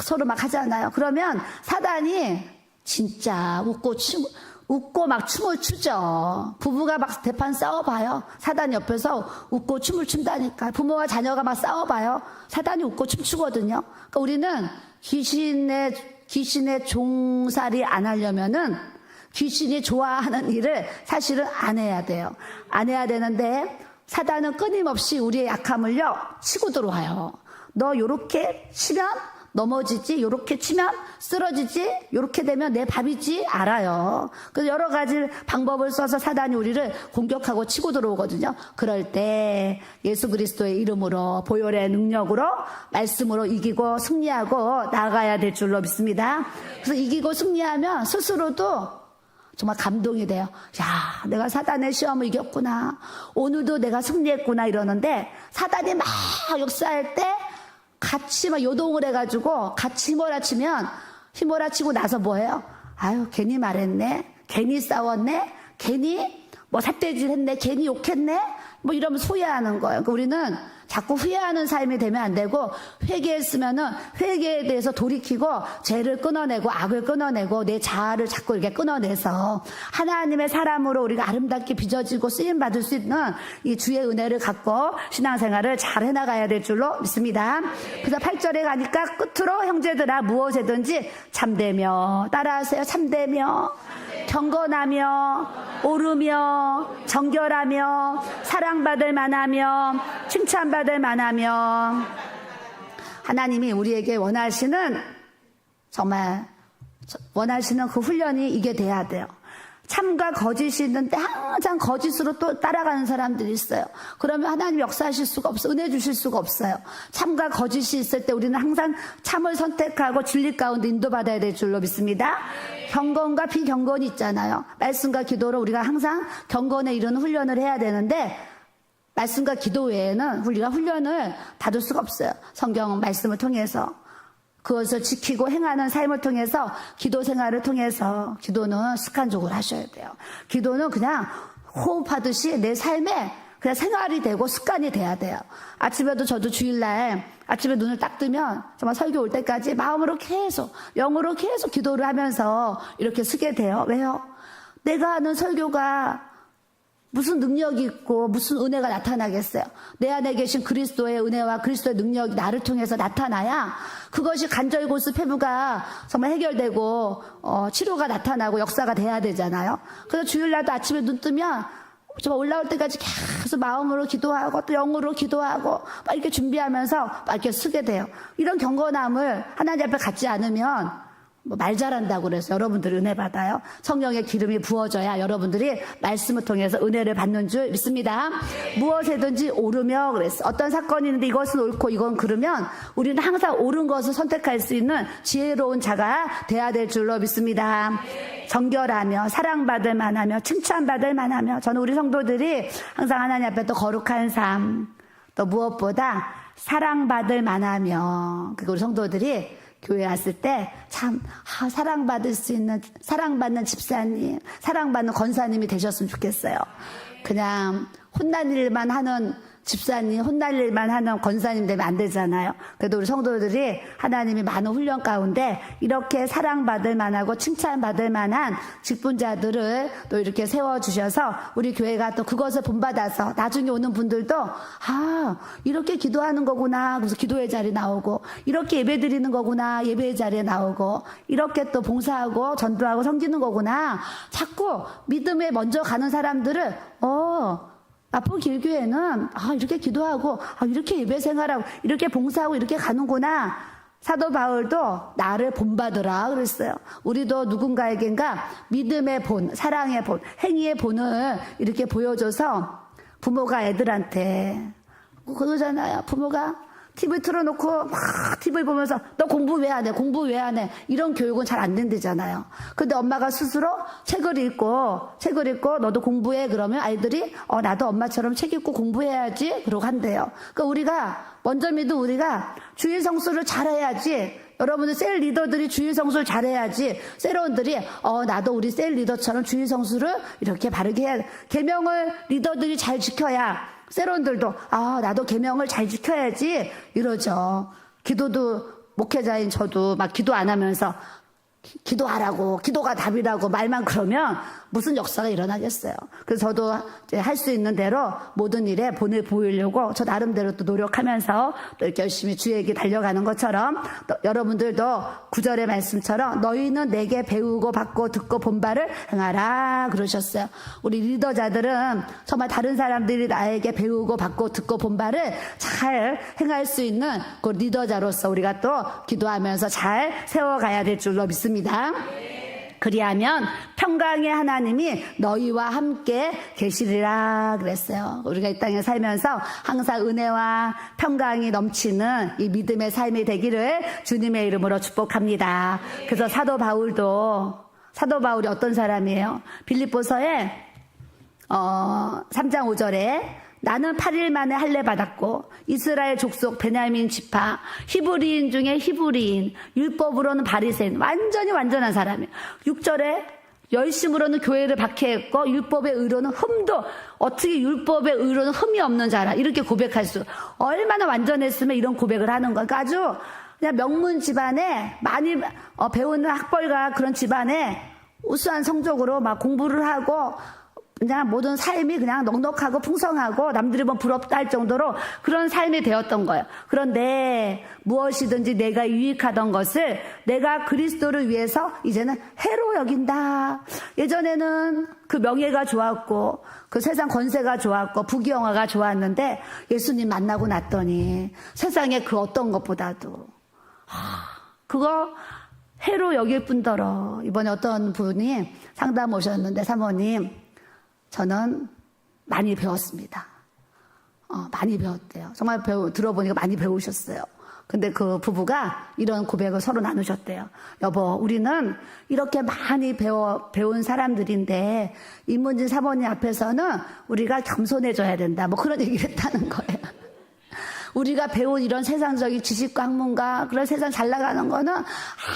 서로 막 하잖아요. 그러면 사단이 진짜 웃고 막 춤을 추죠. 부부가 막 대판 싸워봐요. 사단이 옆에서 웃고 춤을 춘다니까. 부모와 자녀가 막 싸워봐요. 사단이 웃고 춤추거든요. 그러니까 우리는 귀신의 종살이 안 하려면은 귀신이 좋아하는 일을 사실은 안 해야 돼요. 안 해야 되는데 사단은 끊임없이 우리의 약함을요 치고 들어와요. 너 요렇게 치면 넘어지지, 요렇게 치면 쓰러지지, 요렇게 되면 내 밥이지 알아요. 그래서 여러 가지 방법을 써서 사단이 우리를 공격하고 치고 들어오거든요. 그럴 때 예수 그리스도의 이름으로 보혈의 능력으로 말씀으로 이기고 승리하고 나아가야 될 줄로 믿습니다. 그래서 이기고 승리하면 스스로도 정말 감동이 돼요. 야, 내가 사단의 시험을 이겼구나. 오늘도 내가 승리했구나 이러는데 사단이 막 역사할 때 같이 막 요동을 해가지고 같이 휘몰아치고 나서 뭐예요? 아유, 괜히 말했네. 괜히 싸웠네. 괜히 뭐 삿대질 했네. 괜히 욕했네. 뭐 이러면서 후회하는 거예요. 그러니까 우리는 자꾸 후회하는 삶이 되면 안 되고 회개했으면은 회개에 대해서 돌이키고 죄를 끊어내고 악을 끊어내고 내 자아를 자꾸 이렇게 끊어내서 하나님의 사람으로 우리가 아름답게 빚어지고 쓰임받을 수 있는 이 주의 은혜를 갖고 신앙생활을 잘 해나가야 될 줄로 믿습니다. 그래서 8절에 가니까 끝으로 형제들아 무엇이든지 참되며 따라하세요. 참되며 경건하며 오르며 정결하며 사랑받을 만하며 칭찬받을 만하며 하나님이 우리에게 정말 원하시는 그 훈련이 이게 돼야 돼요. 참과 거짓이 있는데 항상 거짓으로 또 따라가는 사람들이 있어요. 그러면 하나님 역사하실 수가 없어요. 은혜 주실 수가 없어요. 참과 거짓이 있을 때 우리는 항상 참을 선택하고 진리 가운데 인도받아야 될 줄로 믿습니다. 경건과 비경건이 있잖아요. 말씀과 기도로 우리가 항상 경건에 이르는 훈련을 해야 되는데 말씀과 기도 외에는 우리가 훈련을 받을 수가 없어요. 성경 말씀을 통해서 그것을 지키고 행하는 삶을 통해서 기도 생활을 통해서 기도는 습관적으로 하셔야 돼요. 기도는 그냥 호흡하듯이 내 삶에 그냥 생활이 되고 습관이 돼야 돼요. 아침에도 저도 주일날 아침에 눈을 딱 뜨면 정말 설교 올 때까지 마음으로 계속 영으로 계속 기도를 하면서 이렇게 쓰게 돼요. 왜요? 내가 하는 설교가 무슨 능력이 있고 무슨 은혜가 나타나겠어요? 내 안에 계신 그리스도의 은혜와 그리스도의 능력이 나를 통해서 나타나야 그것이 간절고스 폐부가 정말 해결되고 치료가 나타나고 역사가 돼야 되잖아요. 그래서 주일날도 아침에 눈 뜨면 정말 올라올 때까지 계속 마음으로 기도하고 또 영으로 기도하고 막 이렇게 준비하면서 막 이렇게 쓰게 돼요. 이런 경건함을 하나님 앞에 갖지 않으면 말 잘한다고 그래서 여러분들이 은혜 받아요. 성령의 기름이 부어져야 여러분들이 말씀을 통해서 은혜를 받는 줄 믿습니다. 무엇이든지 오르며 그랬어. 어떤 사건이 있는데 이것은 옳고 이건 그르면 우리는 항상 옳은 것을 선택할 수 있는 지혜로운 자가 돼야 될 줄로 믿습니다. 정결하며 사랑받을 만하며 칭찬받을 만하며 저는 우리 성도들이 항상 하나님 앞에 또 거룩한 삶 또 무엇보다 사랑받을 만하며 그리고 우리 성도들이 교회 왔을 때 참 사랑받을 수 있는 사랑받는 집사님 사랑받는 권사님이 되셨으면 좋겠어요. 그냥 혼날 일만 하는 집사님 혼날 일만 하는 권사님 되면 안 되잖아요. 그래도 우리 성도들이 하나님이 많은 훈련 가운데 이렇게 사랑받을 만하고 칭찬받을 만한 직분자들을 또 이렇게 세워주셔서 우리 교회가 또 그것을 본받아서 나중에 오는 분들도 이렇게 기도하는 거구나 그래서 기도의 자리에 나오고 이렇게 예배 드리는 거구나 예배의 자리에 나오고 이렇게 또 봉사하고 전도하고 섬기는 거구나 자꾸 믿음에 먼저 가는 사람들을 앞으로 길교회는 이렇게 기도하고 이렇게 예배 생활하고 이렇게 봉사하고 이렇게 가는구나. 사도 바울도 나를 본받으라 그랬어요. 우리도 누군가에겐가 믿음의 본, 사랑의 본, 행위의 본을 이렇게 보여줘서 부모가 애들한테 그러잖아요. 부모가 TV 틀어놓고 막 TV 보면서 너 공부 왜 안 해? 공부 왜 안 해? 이런 교육은 잘 안 된대잖아요. 근데 엄마가 스스로 책을 읽고 너도 공부해 그러면 아이들이 나도 엄마처럼 책 읽고 공부해야지 그러고 한대요. 그러니까 우리가 먼저 믿은 우리가 주일 성수를 잘해야지 여러분들 셀 리더들이 주일 성수를 잘해야지 셀원들이 나도 우리 셀 리더처럼 주일 성수를 이렇게 바르게 해야 돼. 계명을 리더들이 잘 지켜야 셀원들도 나도 계명을 잘 지켜야지 이러죠. 기도도 목회자인 저도 막 기도 안 하면서 기도하라고 기도가 답이라고 말만 그러면 무슨 역사가 일어나겠어요. 그래서 저도 할 수 있는 대로 모든 일에 본을 보이려고 저 나름대로 또 노력하면서 또 이렇게 열심히 주에게 달려가는 것처럼 또 여러분들도 9절의 말씀처럼 너희는 내게 배우고 받고 듣고 본 바를 행하라 그러셨어요. 우리 리더자들은 정말 다른 사람들이 나에게 배우고 받고 듣고 본 바를 잘 행할 수 있는 그 리더자로서 우리가 또 기도하면서 잘 세워가야 될 줄로 믿습니다. 그리하면 평강의 하나님이 너희와 함께 계시리라 그랬어요. 우리가 이 땅에 살면서 항상 은혜와 평강이 넘치는 이 믿음의 삶이 되기를 주님의 이름으로 축복합니다. 그래서 사도 바울이 어떤 사람이에요? 빌립보서에 3장 5절에 나는 8일 만에 할례 받았고 이스라엘 족속 베냐민 지파 히브리인 중에 히브리인 율법으로는 바리새인 완전한 사람이에요. 6절에 열심으로는 교회를 박해했고 율법의 의로는 흠도 어떻게 율법의 의로는 흠이 없는 자라 이렇게 고백할 수 얼마나 완전했으면 이런 고백을 하는 거야. 그러니까 아주 그냥 명문 집안에 많이 배우는 학벌가 그런 집안에 우수한 성적으로 막 공부를 하고 그냥 모든 삶이 그냥 넉넉하고 풍성하고 남들이 보면 부럽다 할 정도로 그런 삶이 되었던 거예요. 그런데 무엇이든지 내가 유익하던 것을 내가 그리스도를 위해서 이제는 해로 여긴다. 예전에는 그 명예가 좋았고 그 세상 권세가 좋았고 부귀영화가 좋았는데 예수님 만나고 났더니 세상에 그 어떤 것보다도 그거 해로 여길 뿐더러 이번에 어떤 분이 상담 오셨는데 사모님 저는 많이 배웠습니다. 많이 배웠대요. 정말 들어보니까 많이 배우셨어요. 근데 그 부부가 이런 고백을 서로 나누셨대요. 여보, 우리는 이렇게 많이 배운 사람들인데 이문진 사모님 앞에서는 우리가 겸손해져야 된다. 뭐 그런 얘기를 했다는 거예요. 우리가 배운 이런 세상적인 지식과 학문과 그런 세상 잘 나가는 거는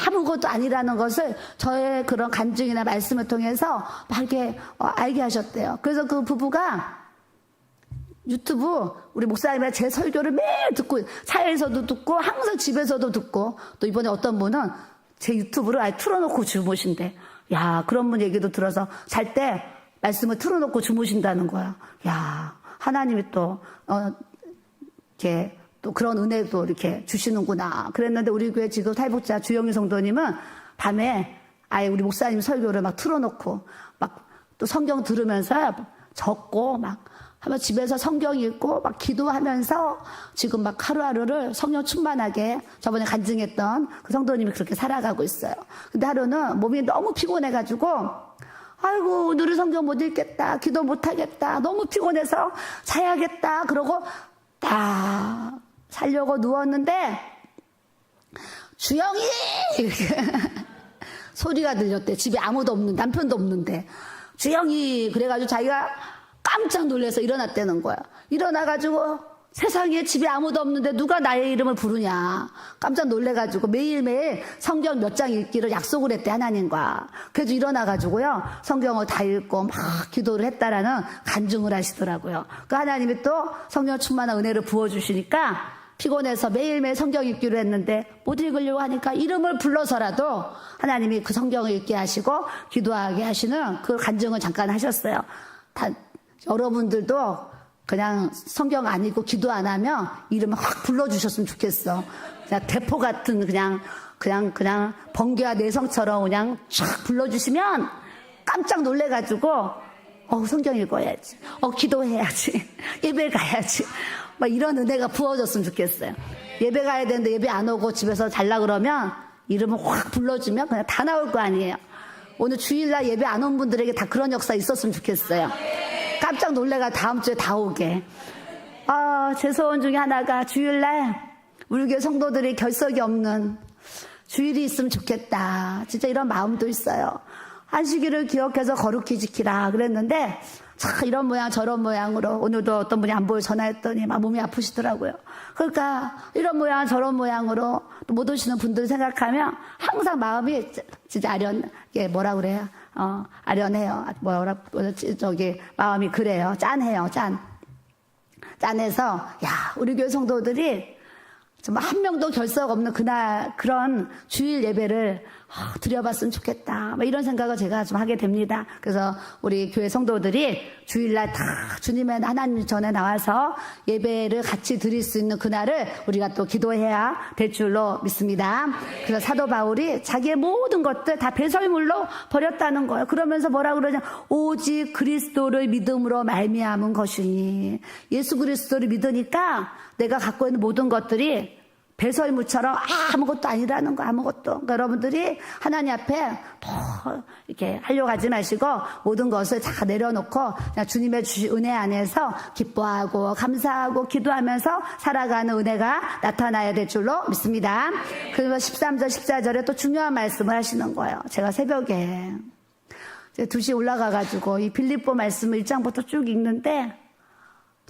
아무것도 아니라는 것을 저의 그런 간증이나 말씀을 통해서 알게 하셨대요. 그래서 그 부부가 유튜브 우리 목사님의 제 설교를 매일 듣고 차에서도 듣고 항상 집에서도 듣고 또 이번에 어떤 분은 제 유튜브를 아예 틀어놓고 주무신대. 야, 그런 분 얘기도 들어서 잘 때 말씀을 틀어놓고 주무신다는 거야. 야, 하나님이 또 이렇게 또 그런 은혜도 이렇게 주시는구나. 그랬는데 우리 교회 지금 탈북자 주영희 성도님은 밤에 아예 우리 목사님 설교를 막 틀어놓고 막 또 성경 들으면서 적고 막 하면 집에서 성경 읽고 막 기도하면서 지금 막 하루하루를 성령 충만하게 저번에 간증했던 그 성도님이 그렇게 살아가고 있어요. 근데 하루는 몸이 너무 피곤해가지고 아이고 오늘은 성경 못 읽겠다. 기도 못하겠다. 너무 피곤해서 자야겠다. 그러고 딱 살려고 누웠는데 주영이 이렇게 소리가 들렸대. 집에 아무도 없는 남편도 없는데 주영이 그래가지고 자기가 깜짝 놀라서 일어났다는 거야. 일어나가지고 세상에 집에 아무도 없는데 누가 나의 이름을 부르냐. 깜짝 놀래가지고 매일매일 성경 몇 장 읽기를 약속을 했대 하나님과. 그래서 일어나가지고요 성경을 다 읽고 막 기도를 했다라는 간증을 하시더라고요. 그 하나님이 또 성령 충만한 은혜를 부어주시니까 피곤해서 매일매일 성경 읽기로 했는데 못 읽으려고 하니까 이름을 불러서라도 하나님이 그 성경을 읽게 하시고 기도하게 하시는 그 간증을 잠깐 하셨어요. 여러분들도 그냥 성경 안 읽고 기도 안 하면 이름을 확 불러주셨으면 좋겠어. 그냥 대포 같은 그냥 번개와 내성처럼 그냥 쫙 불러주시면 깜짝 놀래가지고 성경 읽어야지. 기도해야지. 예배 가야지. 막 이런 은혜가 부어졌으면 좋겠어요. 예배 가야 되는데 예배 안 오고 집에서 잘라 그러면 이름을 확 불러주면 그냥 다 나올 거 아니에요. 오늘 주일날 예배 안 온 분들에게 다 그런 역사 있었으면 좋겠어요. 깜짝 놀래가 다음 주에 다 오게. 제 소원 중에 하나가 주일날 우리 교회 성도들이 결석이 없는 주일이 있으면 좋겠다. 진짜 이런 마음도 있어요. 안식일을 기억해서 거룩히 지키라 그랬는데 참 이런 모양 저런 모양으로 오늘도 어떤 분이 안 보여 전화했더니 막 몸이 아프시더라고요. 그러니까 이런 모양 저런 모양으로 또 못 오시는 분들 생각하면 항상 마음이 진짜 뭐라 그래요? 아련해요. 마음이 그래요. 짠해요. 짠해서 야 우리 교회 성도들이 정말 한 명도 결석 없는 그날 그런 주일 예배를 드려봤으면 좋겠다. 이런 생각을 제가 좀 하게 됩니다. 그래서 우리 교회 성도들이 주일날 다 주님의 하나님 전에 나와서 예배를 같이 드릴 수 있는 그날을 우리가 또 기도해야 될 줄로 믿습니다. 그래서 사도 바울이 자기의 모든 것들 다 배설물로 버렸다는 거예요. 그러면서 뭐라 그러냐? 오직 그리스도를 믿음으로 말미암은 것이니 예수 그리스도를 믿으니까 내가 갖고 있는 모든 것들이 배설물처럼 아무것도 아니라는 거, 아무것도. 그러니까 여러분들이 하나님 앞에 더 이렇게 하려고 하지 마시고 모든 것을 다 내려놓고 그냥 주님의 주신 은혜 안에서 기뻐하고 감사하고 기도하면서 살아가는 은혜가 나타나야 될 줄로 믿습니다. 그래서 13절, 14절에 또 중요한 말씀을 하시는 거예요. 제가 새벽에 2시에 올라가가지고 이 빌립보 말씀을 1장부터 쭉 읽는데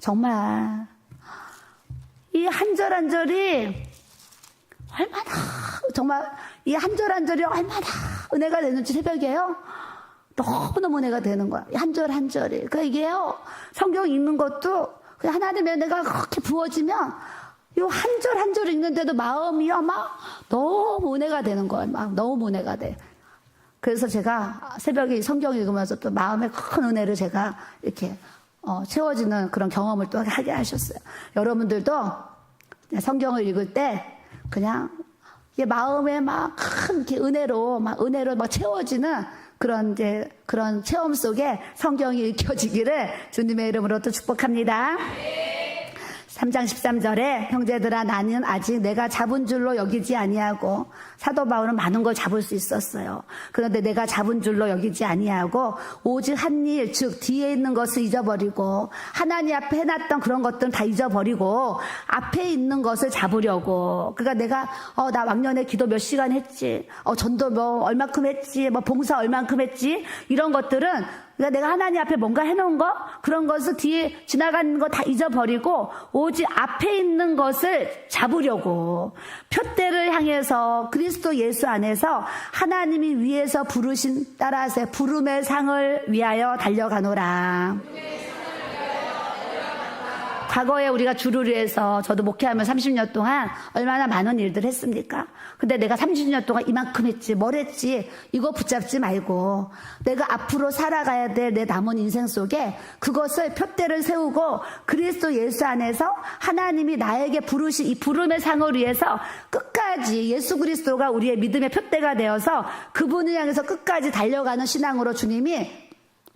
정말 이 한 절 한 절이 얼마나 정말 이 한 절 한 절이 얼마나 은혜가 되는지 새벽에요. 너무너무 은혜가 되는 거야. 한 절 한 절이. 그러니까 이게요. 성경 읽는 것도 그냥 하나님의 은혜가 그렇게 부어지면 이 한 절 한 절 읽는데도 마음이요 막 너무 은혜가 되는 거예요. 막 너무 은혜가 돼. 그래서 제가 새벽에 성경 읽으면서 또 마음의 큰 은혜를 제가 이렇게 채워지는 그런 경험을 또 하게 하셨어요. 여러분들도 성경을 읽을 때 그냥 이게 마음에 막 큰 은혜로 막 채워지는 그런 체험 속에 성경이 읽혀지기를 주님의 이름으로 또 축복합니다. 3장 13절에 형제들아 나는 아직 내가 잡은 줄로 여기지 아니하고 사도 바울은 많은 걸 잡을 수 있었어요. 그런데 내가 잡은 줄로 여기지 아니하고 오직 한 일 즉 뒤에 있는 것을 잊어버리고 하나님 앞에 해놨던 그런 것들은 다 잊어버리고 앞에 있는 것을 잡으려고. 그러니까 내가 나 왕년에 기도 몇 시간 했지, 전도 뭐 얼마큼 했지, 뭐 봉사 얼만큼 했지, 이런 것들은 그러니까 내가 하나님 앞에 뭔가 해놓은 거 그런 것을 뒤에 지나가는 거 다 잊어버리고 오직 앞에 있는 것을 잡으려고 표대를 향해서 그리스도 예수 안에서 하나님이 위에서 부르신 따라서 부름의 상을 위하여 달려가노라. 과거에 우리가 주를 위해서 저도 목회하면 30년 동안 얼마나 많은 일들 했습니까? 근데 내가 30년 동안 이만큼 했지 뭘 했지 이거 붙잡지 말고 내가 앞으로 살아가야 될 내 남은 인생 속에 그것을 표대를 세우고 그리스도 예수 안에서 하나님이 나에게 부르신 이 부름의 상을 위해서 끝까지 예수 그리스도가 우리의 믿음의 표대가 되어서 그분을 향해서 끝까지 달려가는 신앙으로 주님이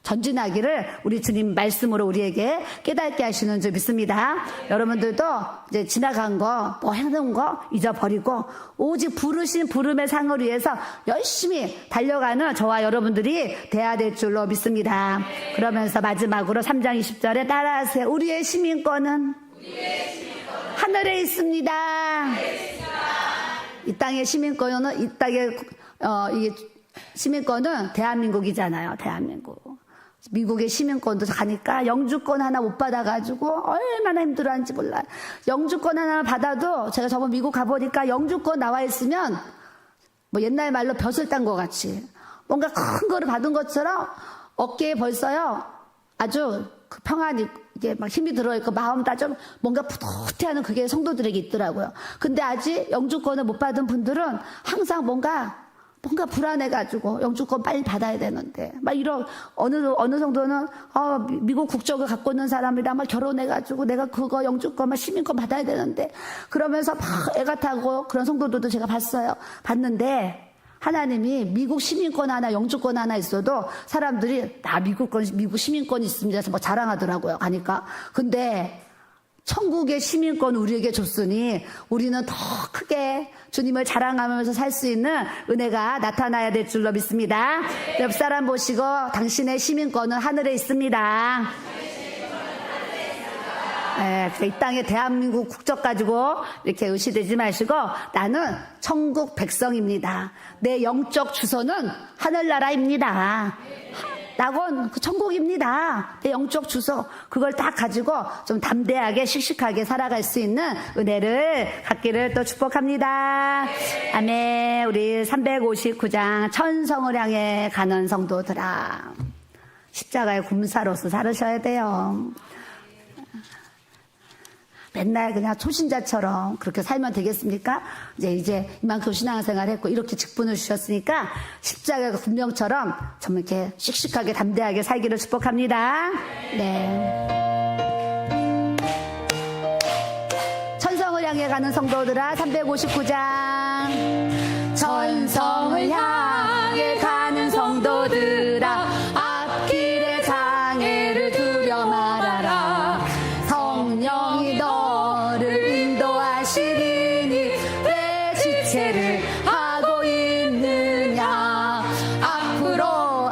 전진하기를 우리 주님 말씀으로 우리에게 깨닫게 하시는 줄 믿습니다. 여러분들도 이제 지나간 거, 뭐 해놓은 거 잊어버리고 오직 부르신 부름의 상을 위해서 열심히 달려가는 저와 여러분들이 돼야 될 줄로 믿습니다. 그러면서 마지막으로 3장 20절에 따라하세요. 우리의 시민권은 하늘에 있습니다. 이 땅의 시민권은 이 땅의 이 시민권은 대한민국이잖아요. 대한민국. 미국의 시민권도 가니까 영주권 하나 못 받아가지고 얼마나 힘들어하는지 몰라요. 영주권 하나 받아도 제가 저번 미국 가보니까 영주권 나와 있으면 뭐 옛날 말로 벼슬 딴 것 같이 뭔가 큰 거를 받은 것처럼 어깨에 벌써요 아주 그 평안이 이게 막 힘이 들어있고 마음 다 좀 뭔가 푸듯해하는 그게 성도들에게 있더라고요. 근데 아직 영주권을 못 받은 분들은 항상 뭔가 불안해가지고 영주권 빨리 받아야 되는데 막 이런 어느 정도는 미국 국적을 갖고 있는 사람이랑 막 결혼해가지고 내가 그거 영주권 막 시민권 받아야 되는데 그러면서 막 애가 타고 그런 성도들도 제가 봤는데 하나님이 미국 시민권 하나 영주권 하나 있어도 사람들이 나 미국 시민권이 있습니다 해서 뭐 자랑하더라고요. 가니까 근데 천국의 시민권 우리에게 줬으니 우리는 더 크게 주님을 자랑하면서 살 수 있는 은혜가 나타나야 될 줄로 믿습니다. 옆 사람 보시고 당신의 시민권은 하늘에 있습니다. 이 땅에 대한민국 국적 가지고 이렇게 의시되지 마시고 나는 천국 백성입니다. 내 영적 주소는 하늘나라입니다. 낙원 그 천국입니다. 내 영적 주소 그걸 딱 가지고 좀 담대하게 씩씩하게 살아갈 수 있는 은혜를 갖기를 또 축복합니다. 아멘. 우리 359장 천성을 향해 가는 성도들아, 십자가의 군사로서 살으셔야 돼요. 맨날 그냥 초신자처럼 그렇게 살면 되겠습니까? 이제 이만큼 신앙생활 했고 이렇게 직분을 주셨으니까 십자가 군명처럼 정말 이렇게 씩씩하게 담대하게 살기를 축복합니다. 네. 천성을 향해 가는 성도들아, 359장. 천성을 향해 가는 성도들아, 앞길에 장애를 두려 말아라. 성령이 너를 인도하시리니 왜 지체를 하고 있느냐. 앞으로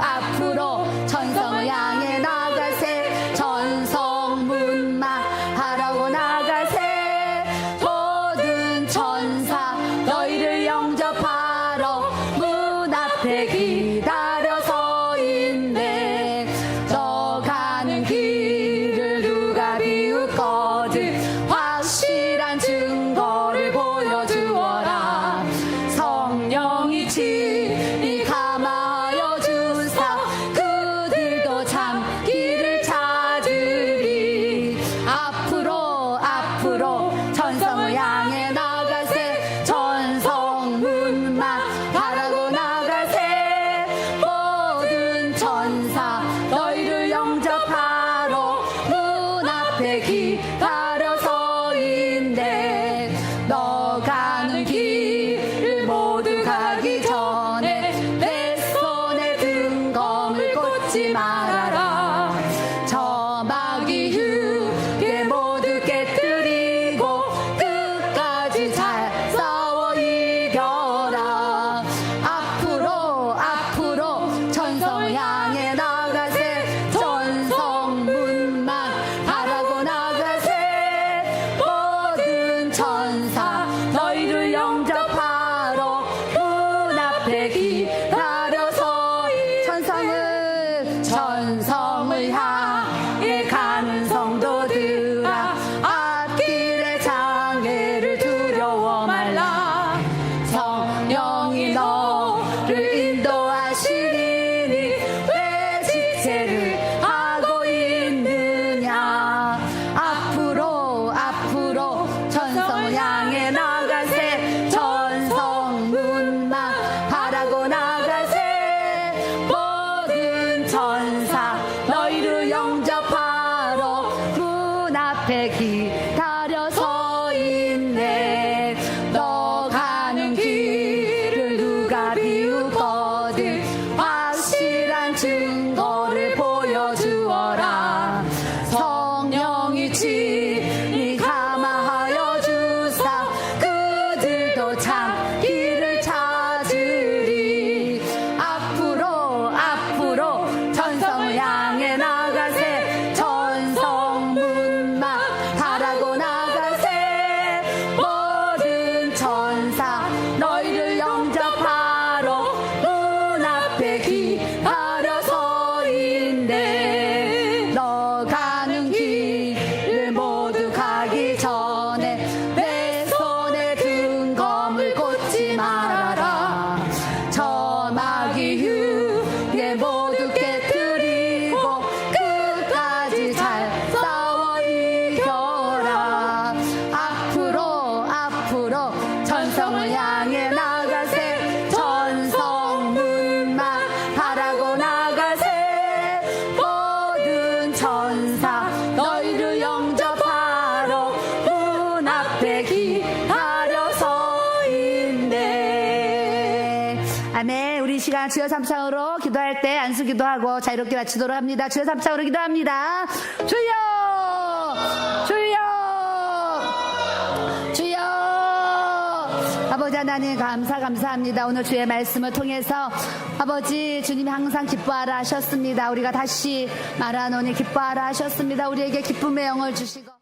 천성을 향해 나가세. 천성문만 하라고 나가세. 모든 천사 너희를 영접하러 문 앞에 기다려 서 있네. 너 가는 길을 누가 비웃거든 확실한 증거를 보여주어라. 성령이 친히 감화하여 주사 그들도 참 길을 찾으리. 앞으로 천성을 향해 나가세. 천성문만 바라고 나가세. 모든 천사 너희를 영접하러 문 앞에 기다려 서 있네. 너 가는 길을 모두 가기 전에 내 손에 등검을 꽂지 말아라. 저 마귀 휴게 모두 깨뜨리고 끝까지 잘 싸워 이겨라. 앞으로 천성을 향해 나가세. 천성문만 바라고 나가세. 모든 천사 너희를 영접하러 문 앞에 기다려 서 천성을 향해 가는 성도들아, 앞길에 장애를 두려워 말라. 성령이 너를 인도하시리니 왜 지체를 하고 있느냐. 앞으로 천성을 향해 나가세. 천성문만 바라고 나가세. 모든 천사 너희를 영접하러 문 앞에 기다려 서 있네. 너 가는 길을 누가 비웃거든 확실한 증거를 보여주어라. 성령이 친히 감화하여 주사 그들도 참 길을 찾으리. 앞으로 천성을 향해 나가세. 천성문만 바라고 나가세. 모든 천사 너희를 영접하러 문 앞에 기다려 서 있네. 너 가는 길을 모두 가기 전에 내 손에 등검을 꽂지 말아라. 저 마귀 휴게 모두 깨뜨리고 끝까지 잘 싸워 이겨라. 앞으로 천성을 향해 나가세. 천성문만 바라고 나가세. 모든 천사 너희를 영접하러 문 앞에 기다려 서 있네. 아멘. 우리 시간 주여 삼창으로 기도할 때 안수 기도하고 자유롭게 마치도록 합니다. 주여 삼창으로 기도합니다. 주여 아버지 하나님 감사합니다. 오늘 주의 말씀을 통해서 아버지 주님이 항상 기뻐하라 하셨습니다. 우리가 다시 말하노니 기뻐하라 하셨습니다. 우리에게 기쁨의 영을 주시고